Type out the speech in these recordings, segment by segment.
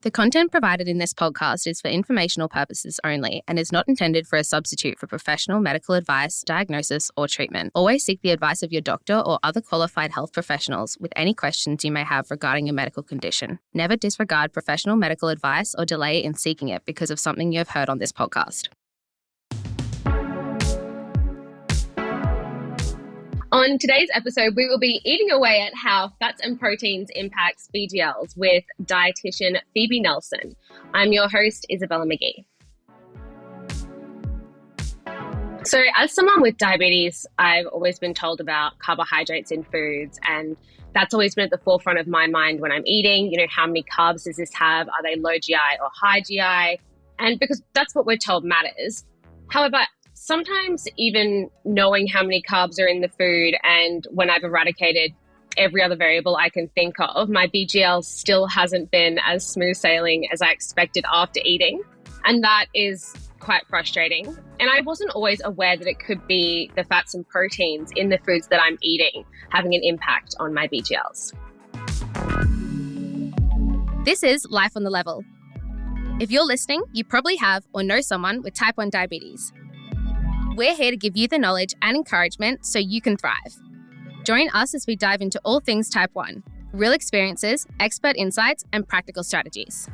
The content provided in this podcast is for informational purposes only and is not intended for a substitute for professional medical advice, diagnosis, or treatment. Always seek the advice of your doctor or other qualified health professionals with any questions you may have regarding your medical condition. Never disregard professional medical advice or delay in seeking it because of something you have heard on this podcast. On today's episode, we will be eating away at how fats and proteins impacts BGLs with dietitian Phoebe Nelson. I'm your host, Isabella McGee. So as someone with diabetes, I've always been told about carbohydrates in foods, and that's always been at the forefront of my mind when I'm eating. You know, how many carbs does this have? Are they low GI or high GI? And because that's what we're told matters. However, sometimes even knowing how many carbs are in the food, and when I've eradicated every other variable I can think of, my BGL still hasn't been as smooth sailing as I expected after eating. And that is quite frustrating. And I wasn't always aware that it could be the fats and proteins in the foods that I'm eating having an impact on my BGLs. This is Life on the Level. If you're listening, you probably have or know someone with type 1 diabetes. We're here to give you the knowledge and encouragement so you can thrive. Join us as we dive into all things type 1, real experiences, expert insights, and practical strategies.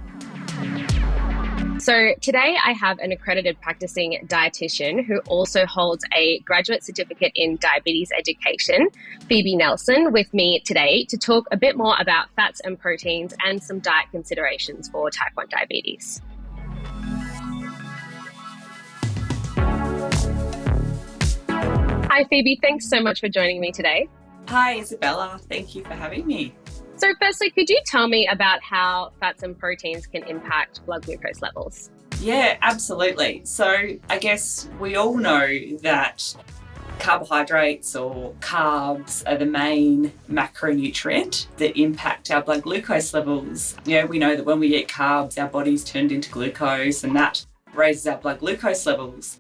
So today I have an accredited practicing dietitian who also holds a graduate certificate in diabetes education, Phoebe Nelson, with me today to talk a bit more about fats and proteins and some diet considerations for type 1 diabetes. Hi, Phoebe. Thanks so much for joining me today. Hi, Isabella. Thank you for having me. So firstly, could you tell me about how fats and proteins can impact blood glucose levels? Yeah, absolutely. So I guess we all know that carbohydrates or carbs are the main macronutrient that impact our blood glucose levels. Yeah, we know that when we eat carbs, our body's turned into glucose and that raises our blood glucose levels.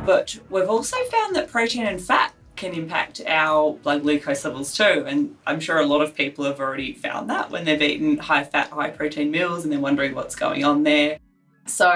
But we've also found that protein and fat can impact our blood glucose levels too. And I'm sure a lot of people have already found that when they've eaten high fat, high protein meals and they're wondering what's going on there. So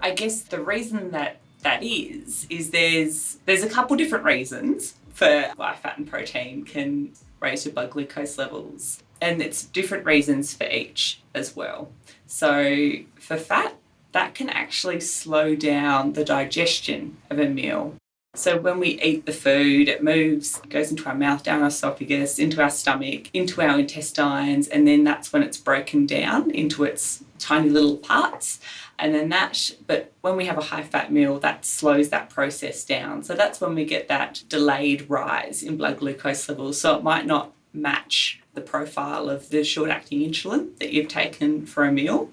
I guess the reason that is there's a couple different reasons for why fat and protein can raise your blood glucose levels. And it's different reasons for each as well. So for fat, that can actually slow down the digestion of a meal. So when we eat the food, it moves, goes into our mouth, down our esophagus, into our stomach, into our intestines, and then that's when it's broken down into its tiny little parts. And then but when we have a high fat meal, that slows that process down. So that's when we get that delayed rise in blood glucose levels. So it might not match the profile of the short-acting insulin that you've taken for a meal.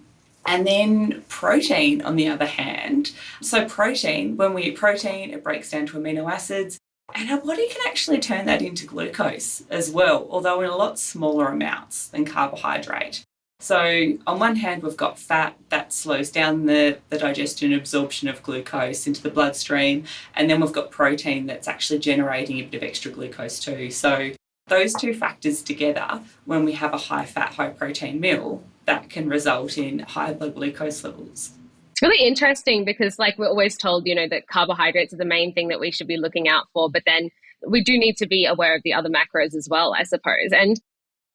And then protein, on the other hand. So protein, when we eat protein, it breaks down to amino acids, and our body can actually turn that into glucose as well, although in a lot smaller amounts than carbohydrate. So on one hand, we've got fat that slows down the digestion and absorption of glucose into the bloodstream, and then we've got protein that's actually generating a bit of extra glucose too. So those two factors together, when we have a high fat, high protein meal, that can result in high blood glucose levels. It's really interesting because like we're always told, you know, that carbohydrates are the main thing that we should be looking out for, but then we do need to be aware of the other macros as well, I suppose. And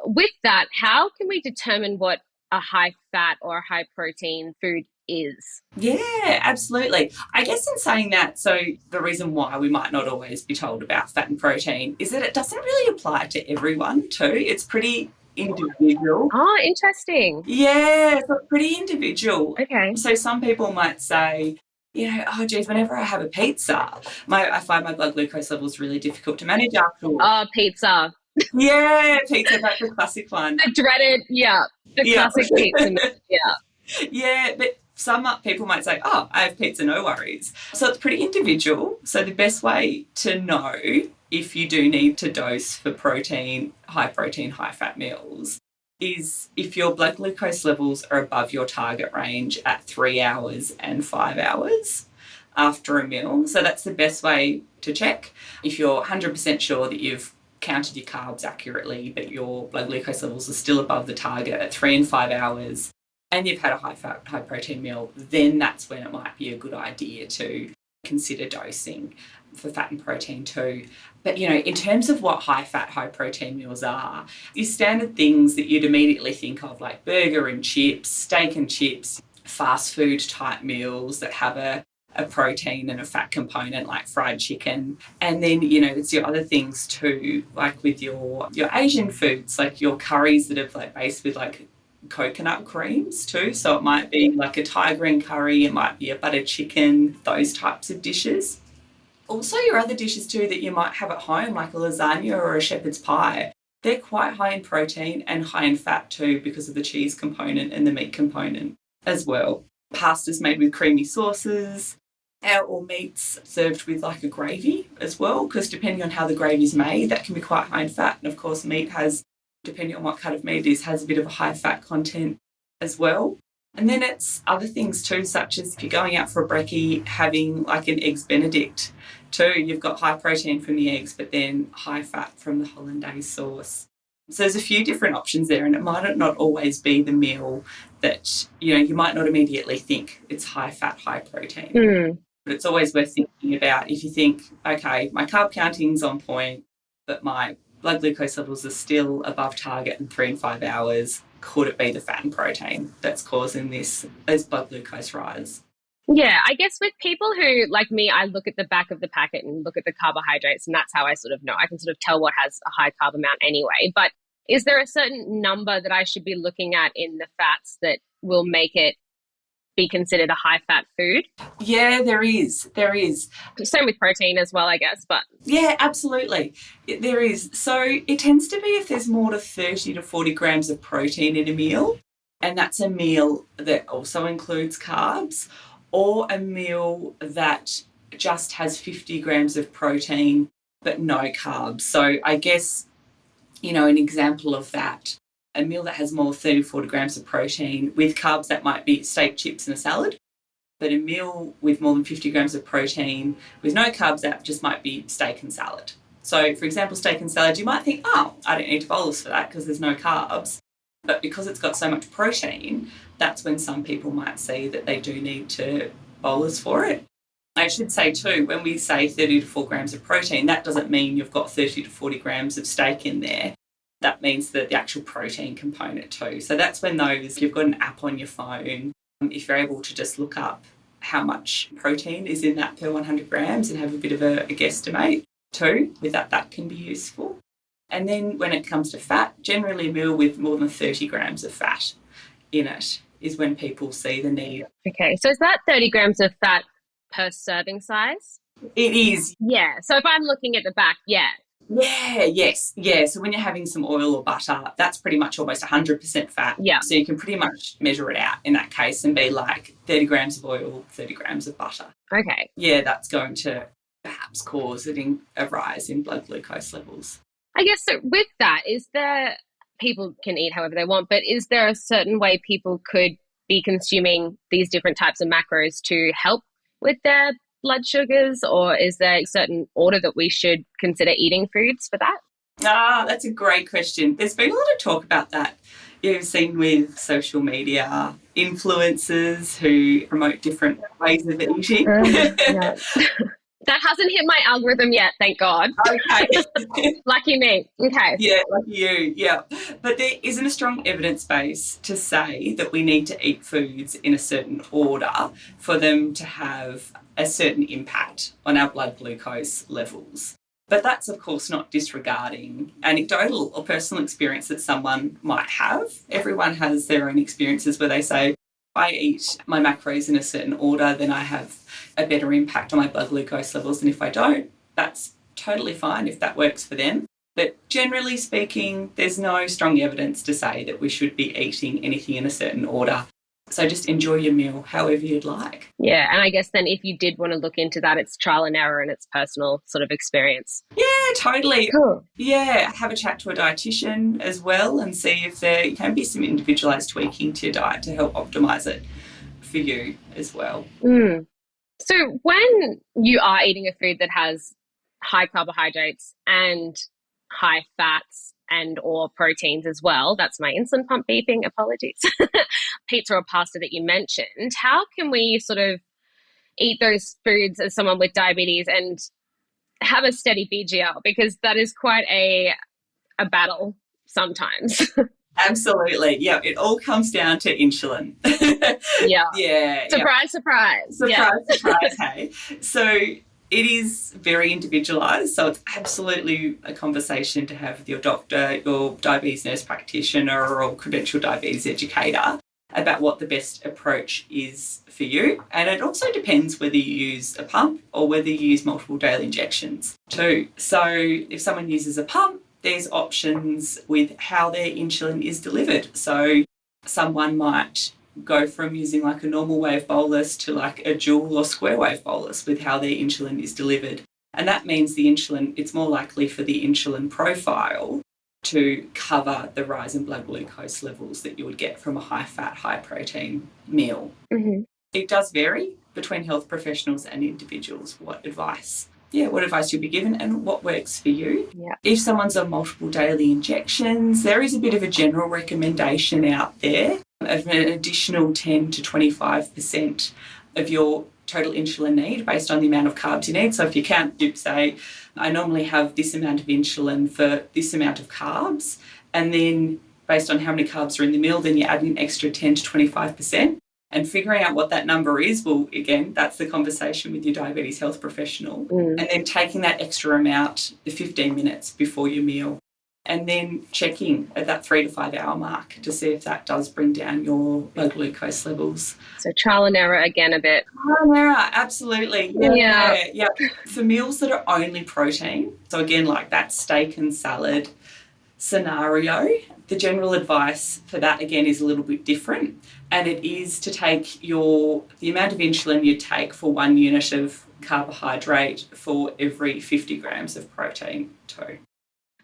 with that, how can we determine what a high fat or a high protein food is? Yeah, absolutely. I guess in saying that, so the reason why we might not always be told about fat and protein is that it doesn't really apply to everyone too. It's pretty individual. Oh, interesting. Yeah, so pretty individual. Okay. So some people might say, you know, oh geez, whenever I have a pizza, I find my blood glucose levels really difficult to manage afterwards. Oh, pizza. Yeah, pizza, that's the classic one. The dreaded, classic pizza. Yeah. Yeah, but some people might say, oh, I have pizza, no worries. So it's pretty individual. So the best way to know if you do need to dose for protein, high fat meals is if your blood glucose levels are above your target range at 3 hours and 5 hours after a meal. So that's the best way to check. If you're 100% sure that you've counted your carbs accurately, but your blood glucose levels are still above the target at 3 and 5 hours, and you've had a high fat, high protein meal, then that's when it might be a good idea to consider dosing for fat and protein too. But, in terms of what high fat, high protein meals are, your standard things that you'd immediately think of, like burger and chips, steak and chips, fast food type meals that have a protein and a fat component like fried chicken. And then, it's your other things too, like with your Asian foods, like your curries that are like based with like coconut creams too. So it might be like a Thai green curry, it might be a butter chicken, those types of dishes. Also your other dishes too that you might have at home, like a lasagna or a shepherd's pie. They're quite high in protein and high in fat too because of the cheese component and the meat component as well. Pastas made with creamy sauces, or meats served with like a gravy as well, because depending on how the gravy's made, that can be quite high in fat. And of course meat has, depending on what kind of meat it is, has a bit of a high fat content as well. And then it's other things too, such as if you're going out for a brekkie, having like an eggs benedict too. You've got high protein from the eggs, but then high fat from the hollandaise sauce. So there's a few different options there, and it might not always be the meal that, you might not immediately think it's high fat, high protein. But it's always worth thinking about if you think, okay, my carb counting's on point, but my blood glucose levels are still above target in 3 and 5 hours. Could it be the fat and protein that's causing this blood glucose rise? Yeah, I guess with people who, like me, I look at the back of the packet and look at the carbohydrates, and that's how I sort of know. I can sort of tell what has a high carb amount anyway. But is there a certain number that I should be looking at in the fats that will make it be considered a high fat food? Yeah, there is. Same with protein as well, I guess. But yeah, absolutely. There is. So it tends to be if there's more than 30 to 40 grams of protein in a meal, and that's a meal that also includes carbs, or a meal that just has 50 grams of protein but no carbs. So I guess, an example of that, a meal that has more than 30 to 40 grams of protein with carbs, that might be steak, chips and a salad. But a meal with more than 50 grams of protein with no carbs, that just might be steak and salad. So, for example, steak and salad, you might think, I don't need to bolus for that because there's no carbs. But because it's got so much protein, that's when some people might see that they do need to bolus for it. I should say too, when we say 30 to 4 grams of protein, that doesn't mean you've got 30 to 40 grams of steak in there. That means that the actual protein component too. So that's when if you've got an app on your phone, if you're able to just look up how much protein is in that per 100 grams and have a bit of a guesstimate too, with that can be useful. And then when it comes to fat, generally a meal with more than 30 grams of fat in it is when people see the need. Okay, so is that 30 grams of fat per serving size? It is. Yeah, so if I'm looking at the back, yeah. Yeah. So when you're having some oil or butter, that's pretty much almost 100% fat. Yeah. So you can pretty much measure it out in that case and be like 30 grams of oil, 30 grams of butter. Okay. Yeah, that's going to perhaps cause a rise in blood glucose levels. I guess so with that, people can eat however they want, but is there a certain way people could be consuming these different types of macros to help with their blood sugars, or is there a certain order that we should consider eating foods for that? That's a great question. There's been a lot of talk about that. You've seen with social media influencers who promote different ways of eating. Yeah. That hasn't hit my algorithm yet, thank God. Okay. Lucky me. Okay. Yeah, lucky you. Yeah. But there isn't a strong evidence base to say that we need to eat foods in a certain order for them to have a certain impact on our blood glucose levels. But that's, of course, not disregarding anecdotal or personal experience that someone might have. Everyone has their own experiences where they say, I eat my macros in a certain order, then I have a better impact on my blood glucose levels. And if I don't, that's totally fine if that works for them. But generally speaking, there's no strong evidence to say that we should be eating anything in a certain order. So just enjoy your meal however you'd like. Yeah, and I guess then if you did want to look into that, it's trial and error and it's personal sort of experience. Yeah, totally. Cool. Yeah, have a chat to a dietitian as well and see if there can be some individualised tweaking to your diet to help optimise it for you as well. So when you are eating a food that has high carbohydrates and high fats, and or proteins as well. That's my insulin pump beeping, apologies. Pizza or pasta that you mentioned. How can we sort of eat those foods as someone with diabetes and have a steady BGL? Because that is quite a battle sometimes. Absolutely. Yeah, it all comes down to insulin. Yeah. Yeah. Surprise, surprise. Surprise, hey. So it is very individualised. So it's absolutely a conversation to have with your doctor, your diabetes nurse practitioner or credentialed diabetes educator about what the best approach is for you. And it also depends whether you use a pump or whether you use multiple daily injections too. So if someone uses a pump, there's options with how their insulin is delivered. So someone might go from using like a normal wave bolus to like a dual or square wave bolus with how their insulin is delivered. And that means the insulin, it's more likely for the insulin profile to cover the rise in blood glucose levels that you would get from a high fat, high protein meal. Mm-hmm. It does vary between health professionals and individuals what advice you'll be given and what works for you. Yeah. If someone's on multiple daily injections, there is a bit of a general recommendation out there of an additional 10 to 25% of your total insulin need based on the amount of carbs you need. So if you count, say, I normally have this amount of insulin for this amount of carbs, and then based on how many carbs are in the meal, then you add an extra 10 to 25%. And figuring out what that number is, well, again, that's the conversation with your diabetes health professional. And then taking that extra amount the 15 minutes before your meal. And then checking at that 3 to 5 hour mark to see if that does bring down your blood glucose levels. So trial and error again a bit. Trial and error, absolutely. Yeah. For meals that are only protein, so again, like that steak and salad scenario, the general advice for that, again, is a little bit different. And it is to take the amount of insulin you take for 1 unit of carbohydrate for every 50 grams of protein too.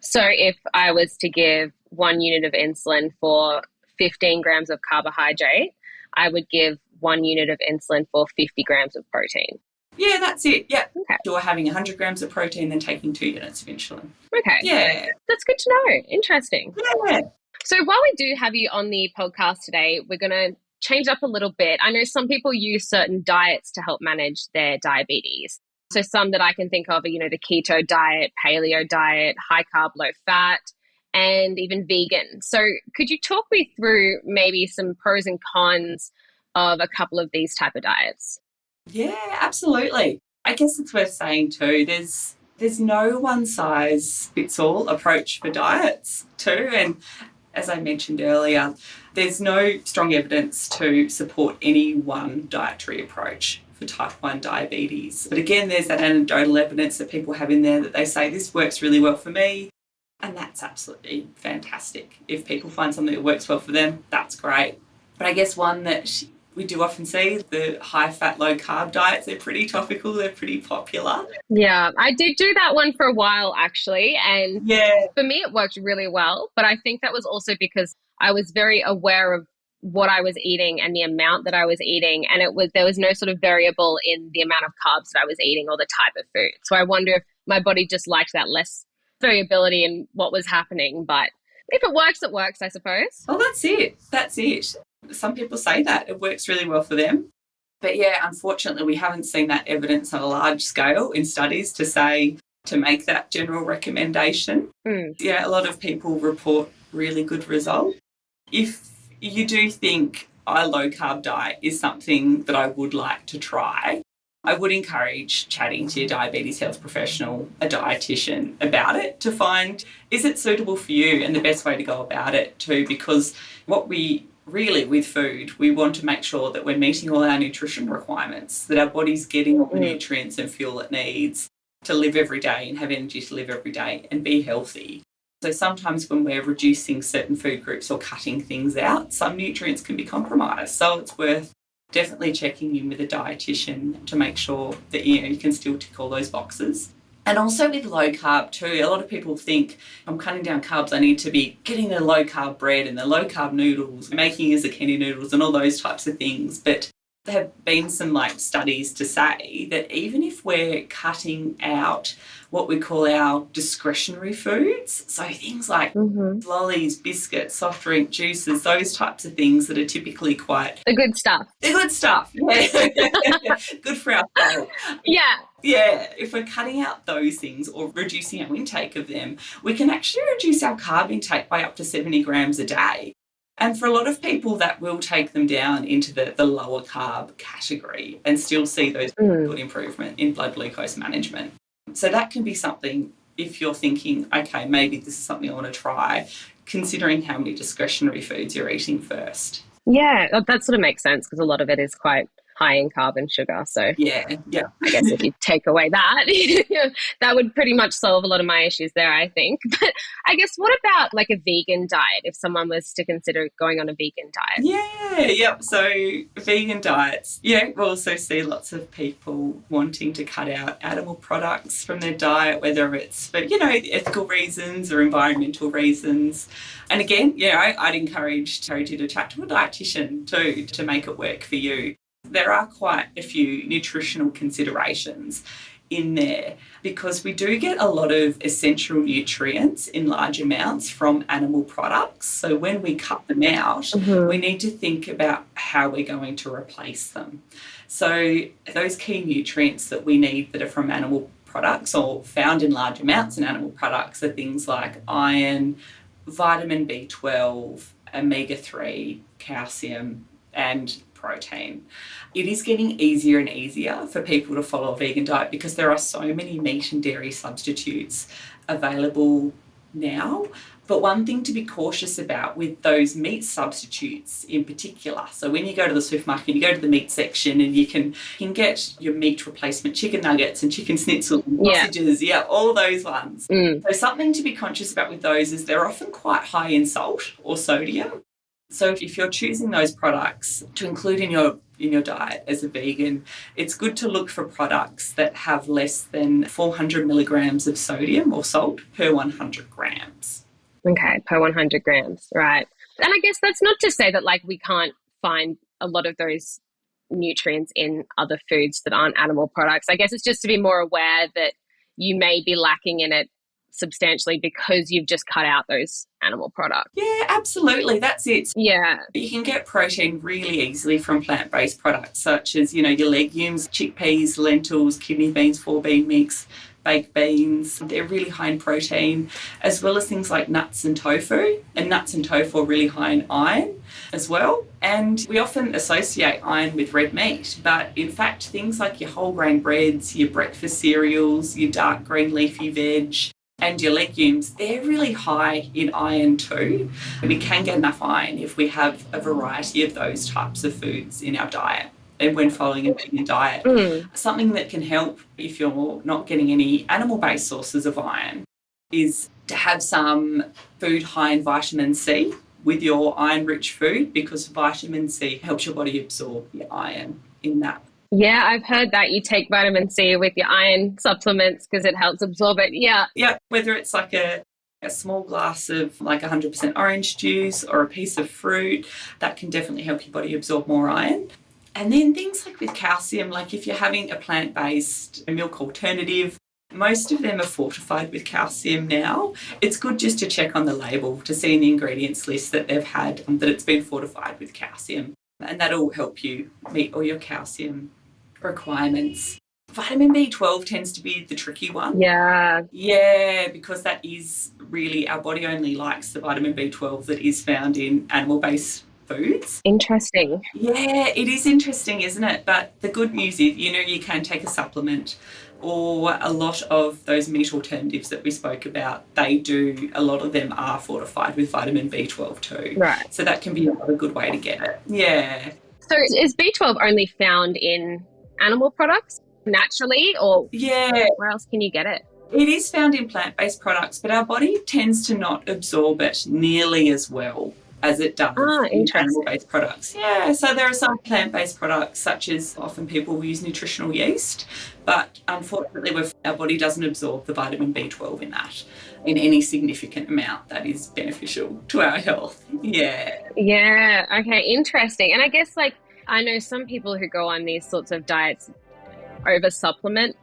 So if I was to give 1 unit of insulin for 15 grams of carbohydrate, I would give 1 unit of insulin for 50 grams of protein. Yeah, that's it. Yeah. Okay. You're having 100 grams of protein, then taking 2 units of insulin. Okay. Yeah. That's good to know. Interesting. Yeah. So while we do have you on the podcast today, we're going to change up a little bit. I know some people use certain diets to help manage their diabetes. So some that I can think of are, the keto diet, paleo diet, high carb, low fat, and even vegan. So could you talk me through maybe some pros and cons of a couple of these type of diets? Yeah, absolutely. I guess it's worth saying too, there's no one size fits all approach for diets too. And as I mentioned earlier, there's no strong evidence to support any one dietary approach for type 1 diabetes. But again, there's that anecdotal evidence that people have in there that they say this works really well for me, and that's absolutely fantastic. If people find something that works well for them, that's great. But I guess one that we do often see, the high-fat, low-carb diets, they're pretty topical, they're pretty popular. Yeah, I did do that one for a while actually, and for me it worked really well, but I think that was also because I was very aware of what I was eating and the amount that I was eating, and there was no sort of variable in the amount of carbs that I was eating or the type of food. So I wonder if my body just liked that less variability in what was happening, but if it works, I suppose. Well, that's it. Some people say that it works really well for them. But yeah, unfortunately, we haven't seen that evidence on a large scale in studies to make that general recommendation. Yeah, a lot of people report really good results. If you do think a low-carb diet is something that I would like to try, I would encourage chatting to your diabetes health professional, a dietitian, about it to find, is it suitable for you, and the best way to go about it too, because what we really, with food, we want to make sure that we're meeting all our nutrition requirements, that our body's getting all the nutrients and fuel it needs to live every day and have energy to live every day and be healthy. So sometimes when we're reducing certain food groups or cutting things out, some nutrients can be compromised. So it's worth definitely checking in with a dietitian to make sure that you can still tick all those boxes. And also with low carb too, a lot of people think I'm cutting down carbs, I need to be getting the low carb bread and the low carb noodles, making zucchini noodles and all those types of things. But there have been some studies to say that even if we're cutting out what we call our discretionary foods, so things like lollies, biscuits, soft drink, juices, those types of things that are typically quite... The good stuff. The good stuff, yeah. Good for our soul. Yeah. Yeah, if we're cutting out those things or reducing our intake of them, we can actually reduce our carb intake by up to 70 grams a day. And for a lot of people, that will take them down into the lower carb category and still see those good improvement in blood glucose management. So that can be something, if you're thinking, okay, maybe this is something I want to try, considering how many discretionary foods you're eating first. Yeah, that sort of makes sense because a lot of it is quite high in carb and sugar. So yeah. I guess if you take away that, that would pretty much solve a lot of my issues there, I think. But I guess what about a vegan diet if someone was to consider going on a vegan diet? Yeah. So vegan diets, we'll also see lots of people wanting to cut out animal products from their diet, whether it's for, ethical reasons or environmental reasons. And again, I'd encourage you to chat to a dietitian too to make it work for you. There are quite a few nutritional considerations in there because we do get a lot of essential nutrients in large amounts from animal products. So when we cut them out, we need to think about how we're going to replace them. So those key nutrients that we need that are from animal products or found in large amounts in animal products are things like iron, vitamin B12, omega-3, calcium, and protein. It is getting easier and easier for people to follow a vegan diet because there are so many meat and dairy substitutes available now. But one thing to be cautious about with those meat substitutes in particular, so when you go to the supermarket, you go to the meat section and you can get your meat replacement chicken nuggets and chicken schnitzel and sausages, all those ones. So something to be conscious about with those is they're often quite high in salt or sodium. So if you're choosing those products to include in your diet as a vegan, it's good to look for products that have less than 400 milligrams of sodium or salt per 100 grams. Okay, per 100 grams, right. And I guess that's not to say that we can't find a lot of those nutrients in other foods that aren't animal products. I guess it's just to be more aware that you may be lacking in it substantially because you've just cut out those animal products. Yeah, absolutely. That's it. Yeah. You can get protein really easily from plant-based products such as, your legumes, chickpeas, lentils, kidney beans, 4-bean mix, baked beans. They're really high in protein, as well as things like nuts and tofu. And nuts and tofu are really high in iron as well. And we often associate iron with red meat, but in fact, things like your whole grain breads, your breakfast cereals, your dark green leafy veg, and your legumes, they're really high in iron too. We can get enough iron if we have a variety of those types of foods in our diet and when following a vegan diet. Something that can help if you're not getting any animal-based sources of iron is to have some food high in vitamin C with your iron-rich food because vitamin C helps your body absorb your iron in that. Yeah, I've heard that you take vitamin C with your iron supplements because it helps absorb it. Yeah. Yeah, whether it's a small glass of 100% orange juice or a piece of fruit, that can definitely help your body absorb more iron. And then things like with calcium, if you're having a plant-based milk alternative, most of them are fortified with calcium now. It's good just to check on the label to see in the ingredients list that they've had that it's been fortified with calcium. And that'll help you meet all your calcium requirements. Vitamin B12 tends to be the tricky one. Yeah, because that is really, our body only likes the vitamin B12 that is found in animal-based foods. Interesting. Yeah, it is interesting, isn't it? But the good news is, you can take a supplement, or a lot of those meat alternatives that we spoke about, a lot of them are fortified with vitamin B12 too. Right. So that can be another good way to get it. Yeah. So is B12 only found in animal products naturally, or where else can you get it? It is found in plant-based products, but our body tends to not absorb it nearly as well as it does in animal-based products. Yeah, so there are some plant-based products, such as often people will use nutritional yeast, but unfortunately our body doesn't absorb the vitamin B12 in any significant amount that is beneficial to our health. Yeah. Yeah, okay, interesting. And I guess I know some people who go on these sorts of diets over supplement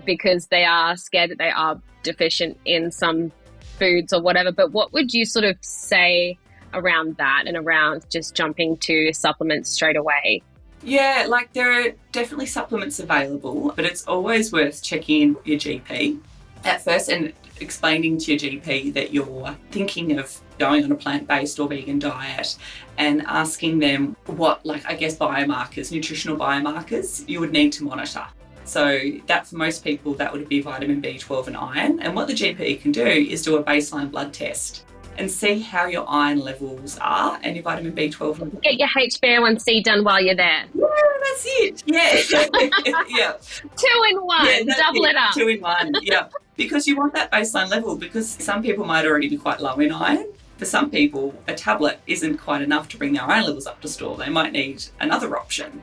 because they are scared that they are deficient in some foods or whatever. But what would you sort of say around that and around just jumping to supplements straight away? Yeah, like there are definitely supplements available, but it's always worth checking in your GP at first and explaining to your GP that you're thinking of going on a plant-based or vegan diet and asking them what, like, I guess, biomarkers, nutritional biomarkers you would need to monitor. So that for most people, that would be vitamin B12 and iron. And what the GP can do is do a baseline blood test and see how your iron levels are and your vitamin B12 levels. Get your HbA1c done while you're there. Yeah, that's it. Yeah. Yeah. 2 in 1. Yeah, Double it up. 2 in 1. Yeah. Because you want that baseline level, because some people might already be quite low in iron. For some people, a tablet isn't quite enough to bring their iron levels up to store. They might need another option.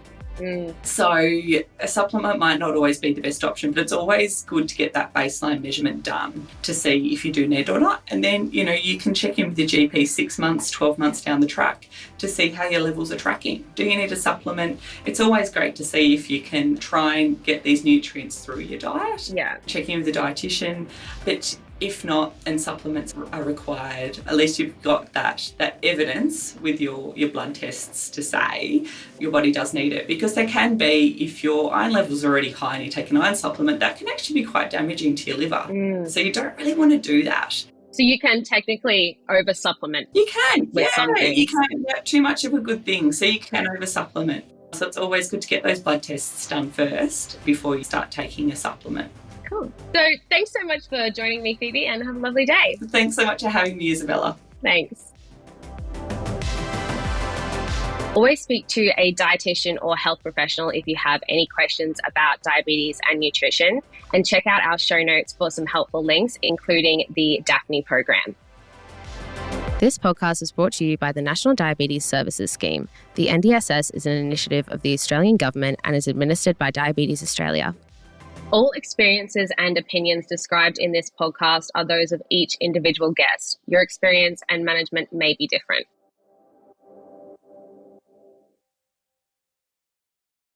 So a supplement might not always be the best option, but it's always good to get that baseline measurement done to see if you do need it or not. And then, you can check in with your GP 6 months, 12 months down the track to see how your levels are tracking. Do you need a supplement? It's always great to see if you can try and get these nutrients through your diet. Yeah. Check in with the dietitian. But if not, and supplements are required, at least you've got that evidence with your blood tests to say your body does need it. Because there can be, if your iron levels are already high and you take an iron supplement, that can actually be quite damaging to your liver. So you don't really want to do that. So you can technically over-supplement. You can, with some things. You can. Yeah, too much of a good thing, so you can over-supplement. So it's always good to get those blood tests done first before you start taking a supplement. Cool. So thanks so much for joining me, Phoebe, and have a lovely day. Thanks so much for having me, Isabella. Thanks. Always speak to a dietitian or health professional if you have any questions about diabetes and nutrition, and check out our show notes for some helpful links, including the Daphne program. This podcast was brought to you by the National Diabetes Services Scheme. The NDSS is an initiative of the Australian Government and is administered by Diabetes Australia. All experiences and opinions described in this podcast are those of each individual guest. Your experience and management may be different.